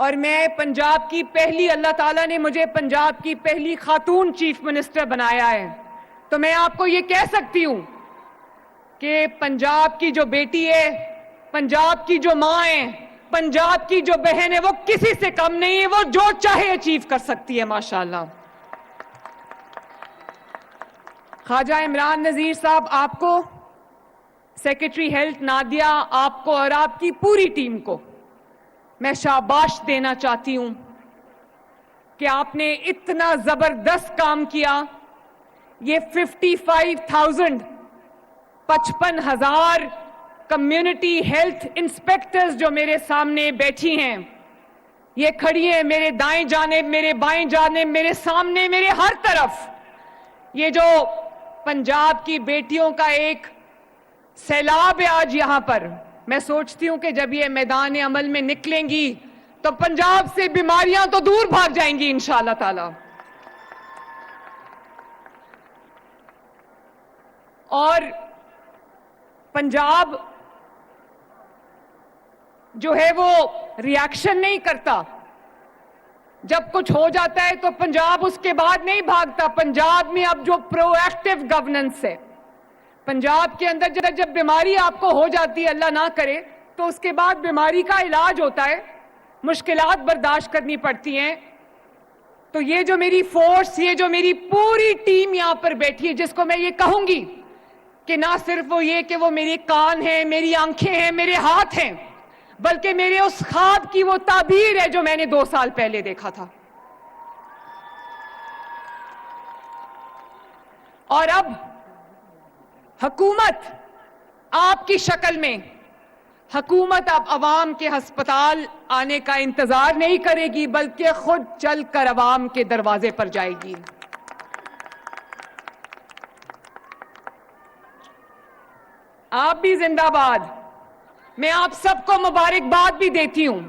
اور میں پنجاب کی پہلی، اللہ تعالیٰ نے مجھے پنجاب کی پہلی خاتون چیف منسٹر بنایا ہے، تو میں آپ کو یہ کہہ سکتی ہوں کہ پنجاب کی جو بیٹی ہے، پنجاب کی جو ماں ہے، پنجاب کی جو بہن ہے، وہ کسی سے کم نہیں ہے، وہ جو چاہے اچیو کر سکتی ہے ماشاءاللہ۔ خواجہ عمران نذیر صاحب، آپ کو، سیکرٹری ہیلتھ نادیہ، آپ کو اور آپ کی پوری ٹیم کو میں شاباش دینا چاہتی ہوں کہ آپ نے اتنا زبردست کام کیا۔ یہ 55,000 کمیونٹی ہیلتھ انسپیکٹرز جو میرے سامنے بیٹھی ہیں، یہ کھڑی ہیں میرے دائیں جانب، میرے بائیں جانب، میرے سامنے، میرے ہر طرف۔ یہ جو پنجاب کی بیٹیوں کا ایک سیلاب ہے آج یہاں پر، میں سوچتی ہوں کہ جب یہ میدان عمل میں نکلیں گی تو پنجاب سے بیماریاں تو دور بھاگ جائیں گی انشاءاللہ تعالی۔ اور پنجاب جو ہے وہ ریاکشن نہیں کرتا، جب کچھ ہو جاتا ہے تو پنجاب اس کے بعد نہیں بھاگتا۔ پنجاب میں اب جو پرو ایکٹیو گورننس ہے، پنجاب کے اندر جب بیماری آپ کو ہو جاتی ہے، اللہ نہ کرے، تو اس کے بعد بیماری کا علاج ہوتا ہے، مشکلات برداشت کرنی پڑتی ہیں۔ تو یہ جو میری فورس، یہ جو میری پوری ٹیم یہاں پر بیٹھی ہے، جس کو میں یہ کہوں گی کہ نہ صرف وہ یہ کہ وہ میری کان ہیں، میری آنکھیں ہیں، میرے ہاتھ ہیں، بلکہ میرے اس خواب کی وہ تعبیر ہے جو میں نے 2 سال پہلے دیکھا تھا۔ اور اب حکومت آپ کی شکل میں، حکومت اب عوام کے ہسپتال آنے کا انتظار نہیں کرے گی، بلکہ خود چل کر عوام کے دروازے پر جائے گی۔ آپ بھی زندہ باد۔ میں آپ سب کو مبارکباد بھی دیتی ہوں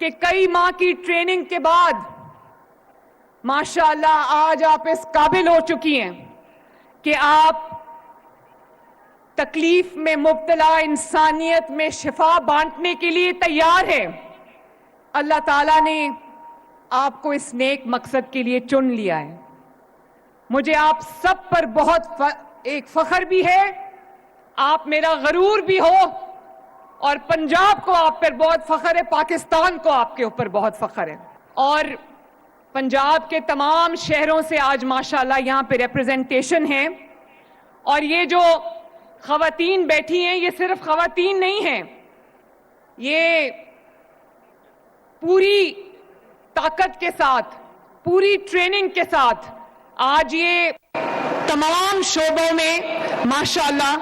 کہ کئی ماہ کی ٹریننگ کے بعد ماشاءاللہ آج آپ اس قابل ہو چکی ہیں کہ آپ تکلیف میں مبتلا انسانیت میں شفا بانٹنے کے لیے تیار ہے۔ اللہ تعالیٰ نے آپ کو اس نیک مقصد کے لیے چن لیا ہے۔ مجھے آپ سب پر بہت ایک فخر بھی ہے، آپ میرا غرور بھی ہو، اور پنجاب کو آپ پر بہت فخر ہے، پاکستان کو آپ کے اوپر بہت فخر ہے۔ اور پنجاب کے تمام شہروں سے آج ماشاءاللہ یہاں پہ ریپرزنٹیشن ہے، اور یہ جو خواتین بیٹھی ہیں، یہ صرف خواتین نہیں ہیں، یہ پوری طاقت کے ساتھ، پوری ٹریننگ کے ساتھ آج یہ تمام شعبوں میں ماشاءاللہ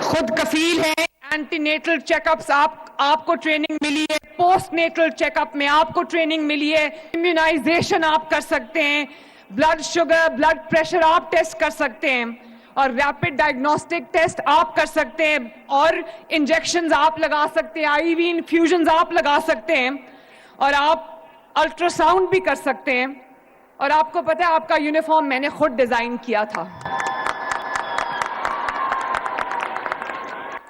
خود کفیل ہیں۔ اینٹی نیٹل چیک اپس آپ کو ٹریننگ ملی ہے، پوسٹ نیٹل چیک اپ میں آپ کو ٹریننگ ملی ہے، امیونائزیشن آپ کر سکتے ہیں، بلڈ شوگر، بلڈ پریشر آپ ٹیسٹ کر سکتے ہیں، اور ریپڈ ڈائگنوسٹک ٹیسٹ آپ کر سکتے ہیں، اور انجیکشنز آپ لگا سکتے ہیں، آئی وی انفیوژنز آپ لگا سکتے ہیں، اور آپ الٹرا ساؤنڈ بھی کر سکتے ہیں۔ اور آپ کو پتہ ہے آپ کا یونیفارم میں نے خود ڈیزائن کیا تھا،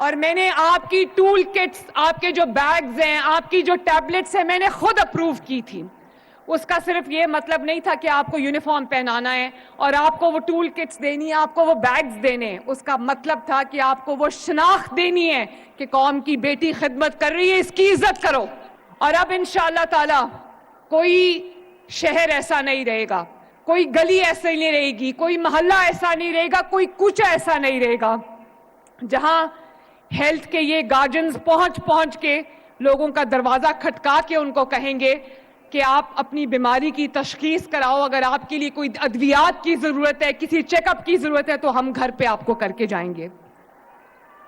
اور میں نے آپ کی ٹول کٹس، آپ کے جو بیگز ہیں، آپ کی جو ٹیبلٹس ہیں، میں نے خود اپروو کی تھی۔ اس کا صرف یہ مطلب نہیں تھا کہ آپ کو یونیفارم پہنانا ہے اور آپ کو وہ ٹول کٹس دینی ہے، آپ کو وہ بیگز دینے ہیں۔ اس کا مطلب تھا کہ آپ کو وہ شناخت دینی ہے کہ قوم کی بیٹی خدمت کر رہی ہے، اس کی عزت کرو۔ اور اب انشاءاللہ تعالی کوئی شہر ایسا نہیں رہے گا، کوئی گلی ایسا نہیں رہے گی، کوئی محلہ ایسا نہیں رہے گا، کوئی کوچہ ایسا نہیں رہے گا جہاں ہیلتھ کے یہ گارڈینز پہنچ کے لوگوں کا دروازہ کھٹکا کے ان کو کہیں گے کہ آپ اپنی بیماری کی تشخیص کراؤ، اگر آپ کے لیے کوئی ادویات کی ضرورت ہے، کسی چیک اپ کی ضرورت ہے، تو ہم گھر پہ آپ کو کر کے جائیں گے۔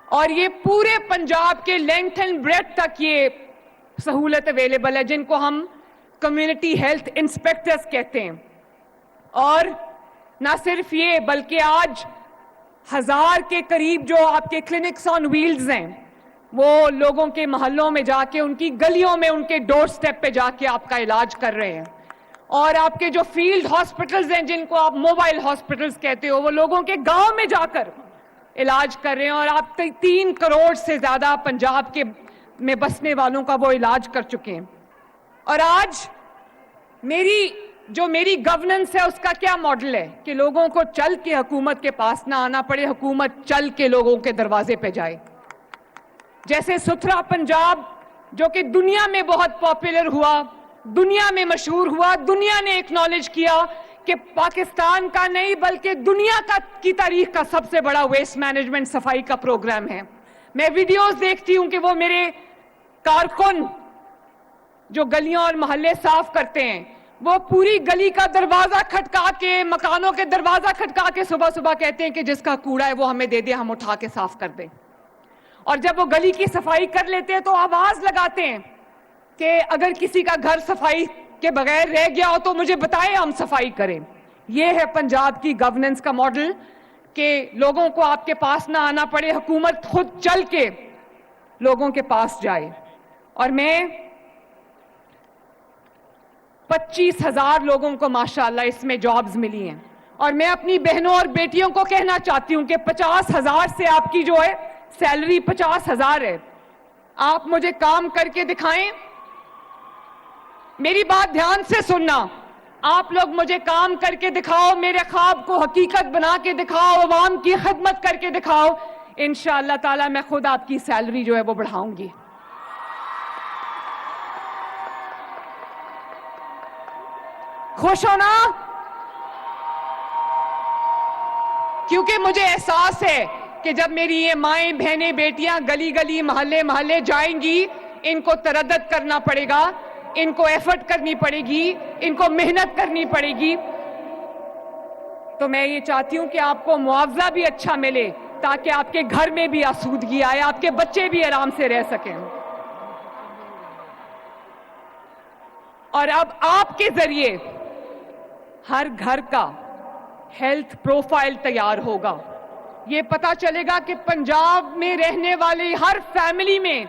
اور یہ پورے پنجاب کے لینتھ اینڈ بریڈتھ تک یہ سہولت اویلیبل ہے، جن کو ہم کمیونٹی ہیلتھ انسپیکٹرز کہتے ہیں۔ اور نہ صرف یہ، بلکہ آج 1000 کے قریب جو آپ کے کلینکس آن ویلز ہیں، وہ لوگوں کے محلوں میں جا کے، ان کی گلیوں میں، ان کے ڈور سٹیپ پہ جا کے آپ کا علاج کر رہے ہیں۔ اور آپ کے جو فیلڈ ہاسپٹلز ہیں، جن کو آپ موبائل ہاسپٹلز کہتے ہو، وہ لوگوں کے گاؤں میں جا کر علاج کر رہے ہیں، اور آپ 3 کروڑ سے زیادہ پنجاب کے میں بسنے والوں کا وہ علاج کر چکے ہیں۔ اور آج میری گورننس ہے اس کا کیا ماڈل ہے کہ لوگوں کو چل کے حکومت کے پاس نہ آنا پڑے, حکومت چل کے لوگوں کے دروازے پہ جائے. جیسے ستھرا پنجاب جو کہ دنیا میں بہت پاپولر ہوا, دنیا میں مشہور ہوا, دنیا نے ایکنالج کیا کہ پاکستان کا نہیں بلکہ دنیا کی تاریخ کا سب سے بڑا ویسٹ مینجمنٹ صفائی کا پروگرام ہے. میں ویڈیوز دیکھتی ہوں کہ وہ میرے کارکن جو گلیاں اور محلے صاف کرتے ہیں وہ پوری گلی کا دروازہ کھٹکا کے, مکانوں کے دروازہ کھٹکا کے صبح صبح کہتے ہیں کہ جس کا کوڑا ہے وہ ہمیں دے دے, ہم اٹھا کے صاف کر دیں. اور جب وہ گلی کی صفائی کر لیتے ہیں تو آواز لگاتے ہیں کہ اگر کسی کا گھر صفائی کے بغیر رہ گیا ہو تو مجھے بتائیں, ہم صفائی کریں. یہ ہے پنجاب کی گورننس کا ماڈل کہ لوگوں کو آپ کے پاس نہ آنا پڑے, حکومت خود چل کے لوگوں کے پاس جائے. اور میں 25,000 لوگوں کو ماشاءاللہ اس میں جابز ملی ہیں, اور میں اپنی بہنوں اور بیٹیوں کو کہنا چاہتی ہوں کہ 50,000 سے آپ کی جو ہے سیلری 50,000 ہے. آپ مجھے کام کر کے دکھائیں, میری بات دھیان سے سننا, آپ لوگ مجھے کام کر کے دکھاؤ, میرے خواب کو حقیقت بنا کے دکھاؤ, عوام کی خدمت کر کے دکھاؤ, انشاءاللہ تعالی میں خود آپ کی سیلری جو ہے وہ بڑھاؤں گی. خوش ہو نا؟ کیونکہ مجھے احساس ہے کہ جب میری یہ مائیں بہنیں بیٹیاں گلی گلی محلے محلے جائیں گی, ان کو تردد کرنا پڑے گا, ان کو ایفرٹ کرنی پڑے گی, ان کو محنت کرنی پڑے گی. تو میں یہ چاہتی ہوں کہ آپ کو معاوضہ بھی اچھا ملے تاکہ آپ کے گھر میں بھی آسودگی آئے, آپ کے بچے بھی آرام سے رہ سکیں. اور اب آپ کے ذریعے ہر گھر کا ہیلتھ پروفائل تیار ہوگا. یہ پتا چلے گا کہ پنجاب میں رہنے والی ہر فیملی میں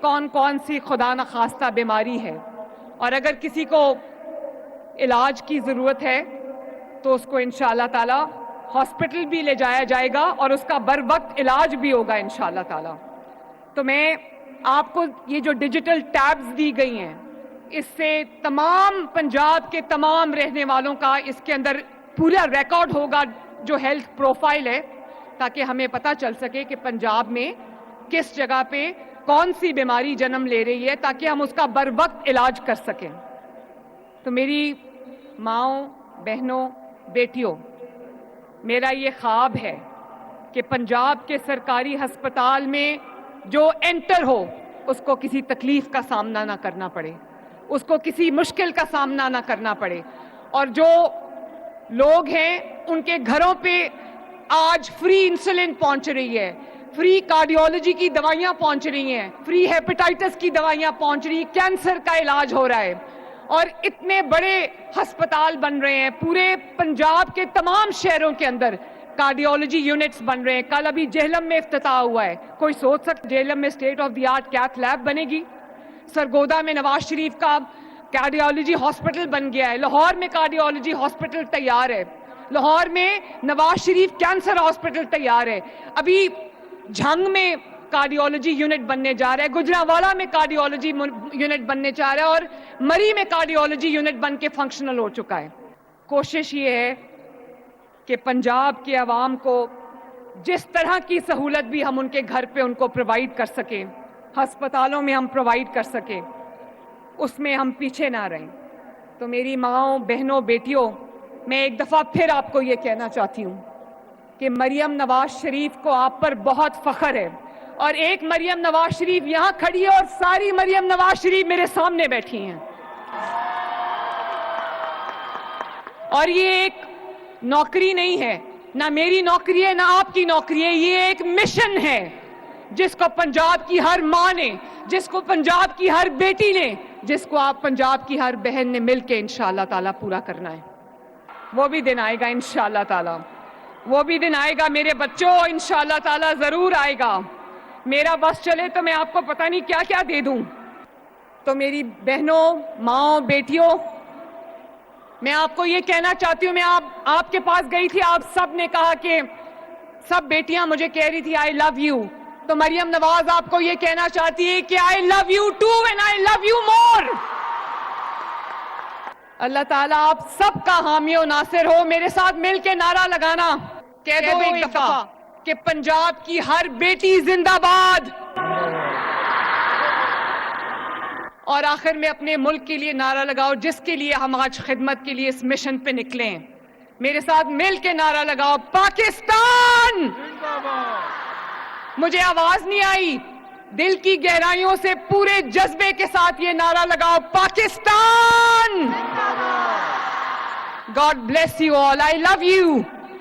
کون کون سی خدا نخواستہ بیماری ہے, اور اگر کسی کو علاج کی ضرورت ہے تو اس کو انشاءاللہ تعالی ہاسپٹل بھی لے جایا جائے گا اور اس کا بر وقت علاج بھی ہوگا انشاءاللہ تعالی. تو میں آپ کو یہ جو ڈیجیٹل ٹیبز دی گئی ہیں, اس سے تمام پنجاب کے تمام رہنے والوں کا اس کے اندر پورا ریکارڈ ہوگا جو ہیلتھ پروفائل ہے, تاکہ ہمیں پتا چل سکے کہ پنجاب میں کس جگہ پہ کون سی بیماری جنم لے رہی ہے, تاکہ ہم اس کا بر وقت علاج کر سکیں. تو میری ماؤں, بہنوں, بیٹیوں, میرا یہ خواب ہے کہ پنجاب کے سرکاری ہسپتال میں جو انٹر ہو اس کو کسی تکلیف کا سامنا نہ کرنا پڑے, اس کو کسی مشکل کا سامنا نہ کرنا پڑے. اور جو لوگ ہیں ان کے گھروں پہ آج فری انسولین پہنچ رہی ہے, فری کارڈیولوجی کی دوائیاں پہنچ رہی ہیں, فری ہیپیٹائٹس کی دوائیاں پہنچ رہی ہیں, کینسر کا علاج ہو رہا ہے, اور اتنے بڑے ہسپتال بن رہے ہیں پورے پنجاب کے تمام شہروں کے اندر, کارڈیولوجی یونٹس بن رہے ہیں. کل ابھی جہلم میں افتتاح ہوا ہے, کوئی سوچ سکتا جہلم میں state of the art cath lab بنے گی؟ سرگودا میں نواز شریف کا کارڈیولوجی ہاسپٹل بن گیا ہے, لاہور میں کارڈیولوجی ہاسپٹل تیار ہے, لاہور میں نواز شریف کینسر ہاسپٹل تیار ہے, ابھی جھنگ میں کارڈیولوجی یونٹ بننے جا رہا ہے, گجرانوالہ میں کارڈیولوجی یونٹ بننے جا رہا ہے, اور مری میں کارڈیولوجی یونٹ بن کے فنکشنل ہو چکا ہے. کوشش یہ ہے کہ پنجاب کے عوام کو جس طرح کی سہولت بھی ہم ان کے گھر پہ ان کو پرووائڈ کر سکیں, ہسپتالوں میں ہم پرووائڈ کر سکیں, اس میں ہم پیچھے نہ رہیں. تو میری ماؤں, بہنوں, بیٹیوں, میں ایک دفعہ پھر آپ کو یہ کہنا چاہتی ہوں کہ مریم نواز شریف کو آپ پر بہت فخر ہے, اور ایک مریم نواز شریف یہاں کھڑی ہے اور ساری مریم نواز شریف میرے سامنے بیٹھی ہیں. اور یہ ایک نوکری نہیں ہے, نہ میری نوکری ہے نہ آپ کی نوکری ہے, یہ ایک مشن ہے جس کو پنجاب کی ہر ماں نے, جس کو پنجاب کی ہر بیٹی نے, جس کو آپ پنجاب کی ہر بہن نے مل کے انشاءاللہ تعالی پورا کرنا ہے. وہ بھی دن آئے گا انشاءاللہ تعالی, وہ بھی دن آئے گا میرے بچوں, انشاءاللہ تعالی ضرور آئے گا. میرا بس چلے تو میں آپ کو پتہ نہیں کیا کیا دے دوں. تو میری بہنوں, ماؤں, بیٹیوں, میں آپ کو یہ کہنا چاہتی ہوں, میں آپ کے پاس گئی تھی, آپ سب نے کہا کہ سب بیٹیاں مجھے کہہ رہی تھی آئی لو یو, تو مریم نواز آپ کو یہ کہنا چاہتی ہے کہ I love you too and I love you more. اللہ تعالیٰ آپ سب کا حامی و ناصر ہو. میرے ساتھ مل کے نعرہ لگانا. کہہ دو ایک دفعہ کہ پنجاب کی ہر بیٹی زندہ باد. اور آخر میں اپنے ملک کے لیے نعرہ لگاؤ جس کے لیے ہم آج خدمت کے لیے اس مشن پہ نکلے ہیں. میرے ساتھ مل کے نعرہ لگاؤ پاکستان. مجھے آواز نہیں آئی, دل کی گہرائیوں سے پورے جذبے کے ساتھ یہ نعرہ لگاؤ Pakistan. God bless you all. I love you.